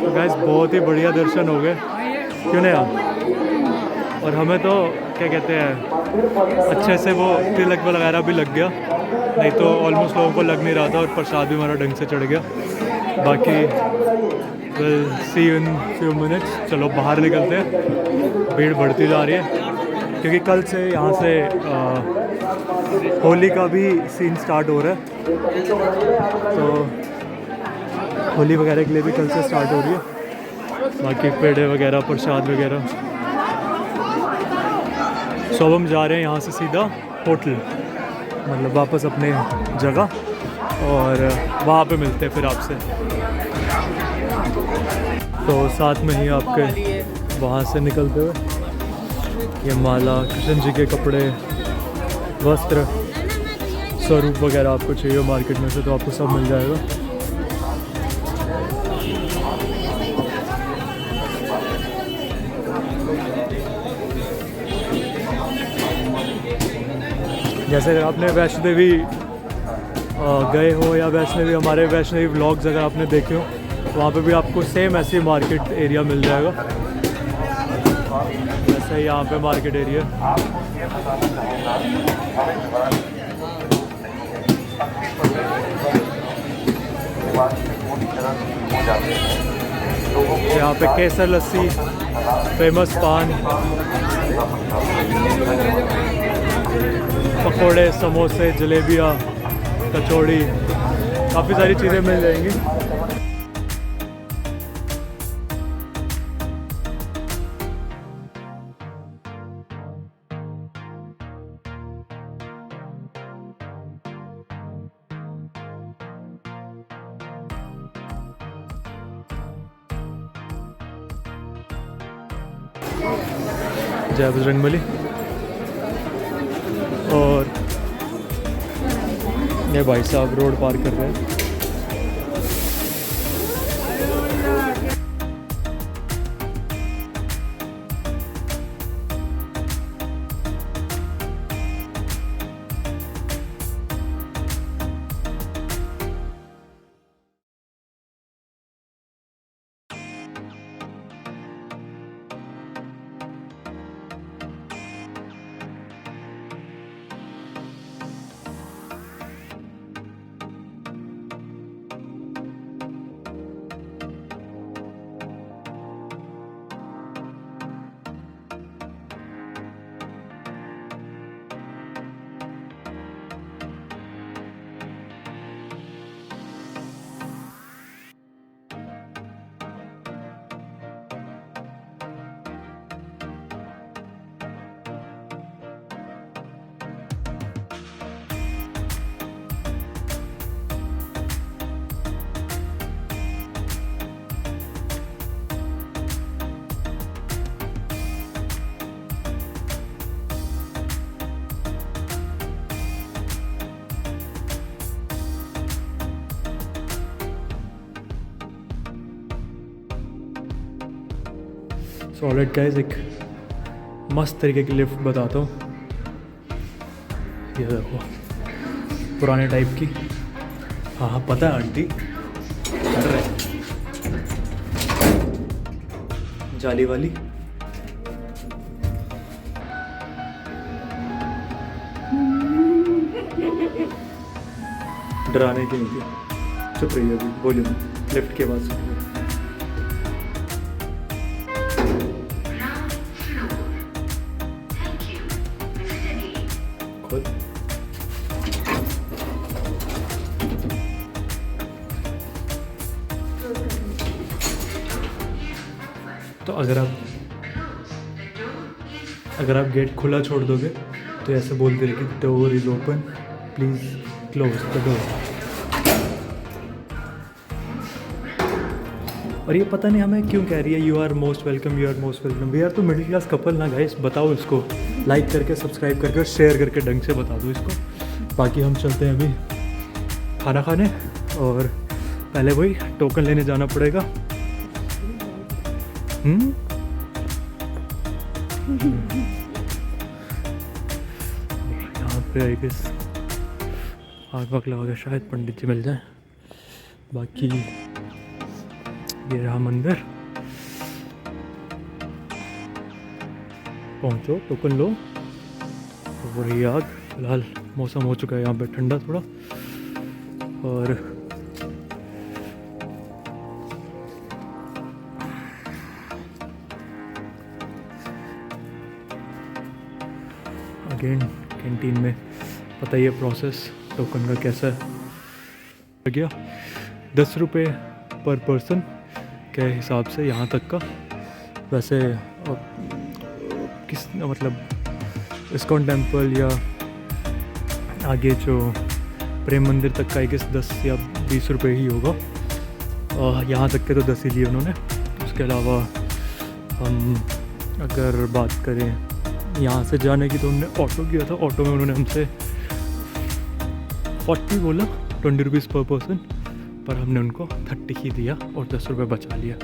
तो गाइस बहुत ही बढ़िया दर्शन हो गए, क्यों नहीं यार। और हमें तो क्या कहते हैं अच्छे से वो तिलक वगैरह भी लग गया, नहीं तो ऑलमोस्ट लोगों को लग नहीं रहा था, और प्रसाद भी हमारा ढंग से चढ़ गया। बाकी will see you in few minutes. चलो बाहर निकलते हैं, भीड़ बढ़ती जा रही है क्योंकि कल से यहाँ से होली का भी सीन स्टार्ट हो रहा है, तो होली वगैरह के लिए भी कल से स्टार्ट हो रही है। बाकी पेड़े वगैरह, प्रसाद वगैरह। सो अब हम जा रहे हैं यहाँ से सीधा होटल, मतलब वापस अपने जगह, और वहाँ पे मिलते हैं फिर आपसे। तो साथ में ही आपके वहाँ से निकलते हुए ये माला, कृष्ण जी के कपड़े, वस्त्र, स्वरूप वगैरह आपको चाहिए मार्केट में से तो आपको सब मिल जाएगा। जैसे अगर आपने वैष्णो देवी गए हो, या वैष्णो देवी, हमारे वैष्णो देवी व्लॉग्स अगर आपने देखे हो, तो वहाँ पे भी आपको सेम ऐसे मार्केट एरिया मिल जाएगा। वैसे ही यहाँ पे मार्केट एरिया। यहाँ पे केसर लस्सी, फेमस पान, पकोड़े, समोसे, जलेबियाँ, कचौड़ी, काफ़ी सारी चीज़ें मिल जाएंगी। जय बजरंगबली। और ये भाई साहब रोड पार कर रहे हैं। सो ऑलराइट गाइस, एक मस्त तरीके की लिफ्ट बताता हूँ। ये देखो, पुराने टाइप की। हाँ हाँ पता है आंटी, कर रहे जाली वाली। डराने की नहीं थी, चुप रहिए अभी, बोलिए लिफ्ट के बाद सुनिए। तो अगर आप गेट खुला छोड़ दोगे तो ऐसे बोलते रहे कि door is open, please close the door. और ये पता नहीं हमें क्यों कह रही है you are most welcome, you are most welcome. We are तो मिडिल क्लास कपल ना गाइस, बताओ इसको लाइक करके, सब्सक्राइब करके और शेयर करके ढंग से बता दो इसको। बाकी हम चलते हैं अभी खाना खाने, और पहले वही टोकन लेने जाना पड़ेगा। यहाँ पे आई गेस आग वाग लगा के शायद पंडित जी मिल जाए। बाकी ये रहा मंदिर। पहुंचो, टोकन लो। तो वही आग। फिलहाल मौसम हो चुका है यहाँ पे ठंडा थोड़ा, और अगेन कैंटीन में पता ही है प्रोसेस टोकन का कैसा है। गया 10 रुपये पर पर्सन के हिसाब से यहाँ तक का। वैसे किस मतलब इस्कॉन टेम्पल या आगे जो प्रेम मंदिर तक का आई गेस 10 या 20 रुपये ही होगा। यहाँ तक के तो 10 ही लिए उन्होंने। उसके अलावा हम अगर बात करें यहाँ से जाने की, तो उन्होंने ऑटो किया था। ऑटो में उन्होंने हमसे 40 बोला, 20 रुपीज़ पर पर्सन, पर हमने उनको 30 ही दिया और 10 रुपये बचा लिया।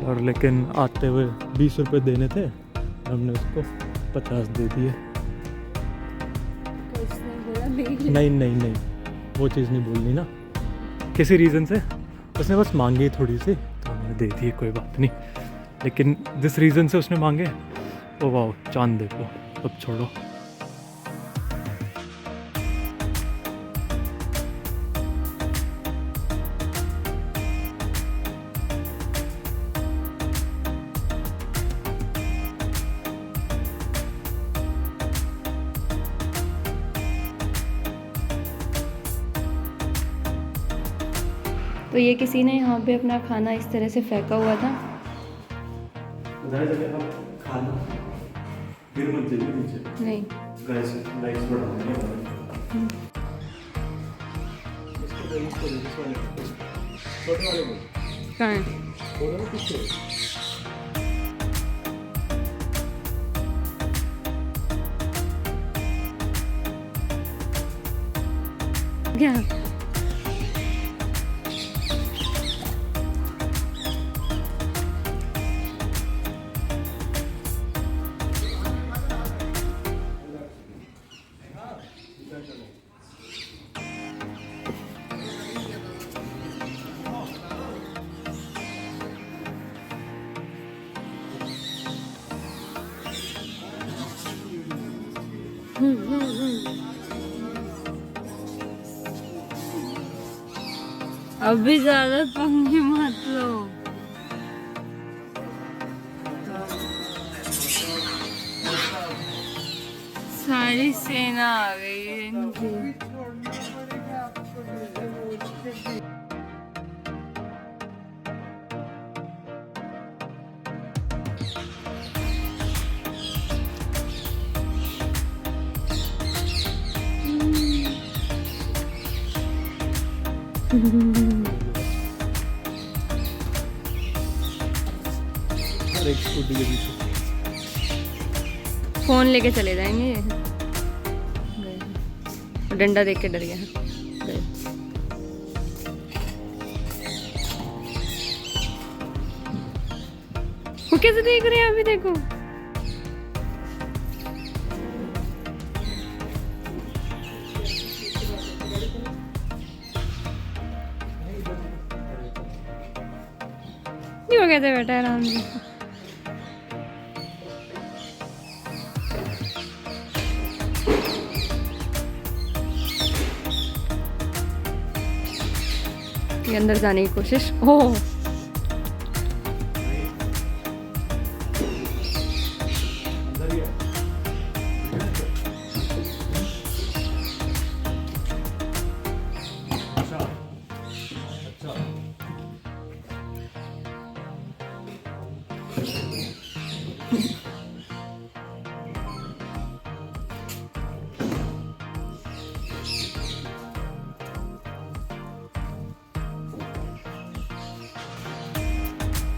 और लेकिन आते हुए 20 रुपये देने थे, हमने उसको 50 दे दिए। नहीं, वो चीज़ नहीं बोलनी ना, किसी रीज़न से उसने बस मांगी थोड़ी सी, तो हमने दे दी, कोई बात नहीं। लेकिन जिस रीज़न से उसने मांगे, ओ वाह, चांद देखो। अब छोड़ो। तो ये किसी ने यहाँ पे अपना खाना इस तरह से फेंका हुआ था। खाना फिर मत जाइए नीचे। नहीं, लाइट्स बढ़ाऊंगी। कहाँ है? क्या? अभी ज्यादा पंगे मत लो। सारी सेना आ गई है इनकी। फोन लेके चले जाएंगे ये। डंडा देख के डर गया। वो कैसे देख रहे हैं? अभी देखो। नहीं, वो कैसे बैठा है आराम से। अंदर जाने की कोशिश। ओह,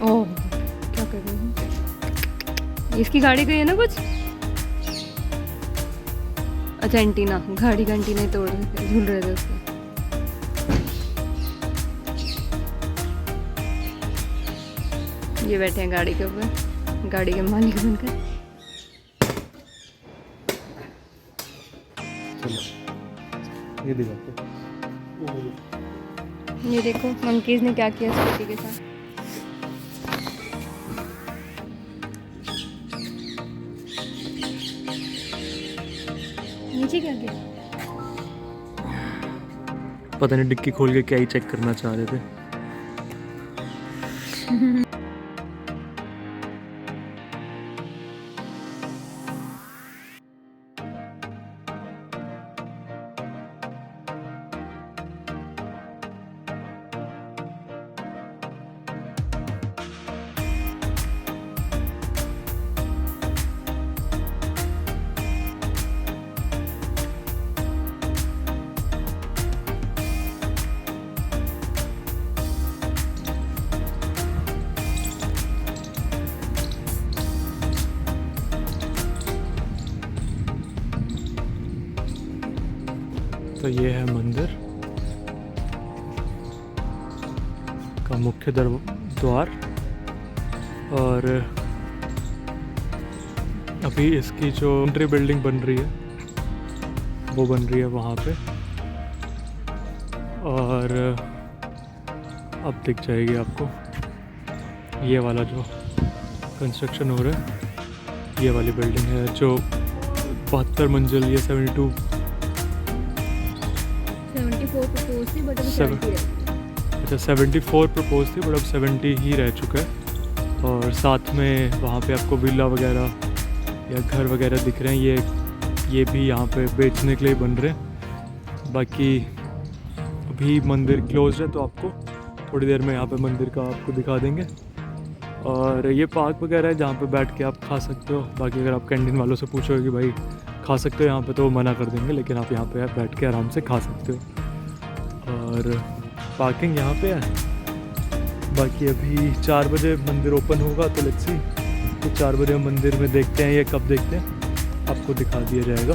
ओह, क्या कर रहे हैं? इसकी गाड़ी गई है ना कुछ। अच्छा, एंटीना, गाड़ी का एंटीना ही तोड़ झूल रहे थे उसके। ये बैठे हैं गाड़ी के ऊपर, गाड़ी के मालिक बनकर। ये दिखाते। ये देखो मंकीज़ ने क्या किया स्कूटी के साथ। नीचे क्या किया? पता नहीं डिक्की खोल के क्या ही चेक करना चाह रहे थे। तो ये है मंदिर का मुख्य द्वार और अभी इसकी जो एंट्री बिल्डिंग बन रही है वो बन रही है वहाँ पे, और अब दिख जाएगी आपको ये वाला जो कंस्ट्रक्शन हो रहा है। ये वाली बिल्डिंग है जो 72 मंजिल, ये 72 प्रपोज थी बट अभी 70 है। अच्छा 74 प्रपोज थी बट अब 70 ही रह चुका है। और साथ में वहाँ पे आपको विला वगैरह या घर वगैरह दिख रहे हैं। ये भी यहाँ पे बेचने के लिए बन रहे हैं। बाकी अभी मंदिर क्लोज है तो आपको थोड़ी देर में यहाँ पे मंदिर का आपको दिखा देंगे। और ये पार्क वगैरह है जहाँ पे बैठ के आप खा सकते हो। बाकी अगर आप कैंटीन वालों से पूछोगे कि भाई खा सकते हो यहाँ पे तो वो मना कर देंगे, लेकिन आप यहाँ पे बैठ के आराम से खा सकते हो। और पार्किंग यहाँ पे है। बाकी अभी 4 बजे मंदिर ओपन होगा तो लेट्स सी, तो 4 बजे मंदिर में देखते हैं, ये कब देखते हैं आपको दिखा दिया जाएगा।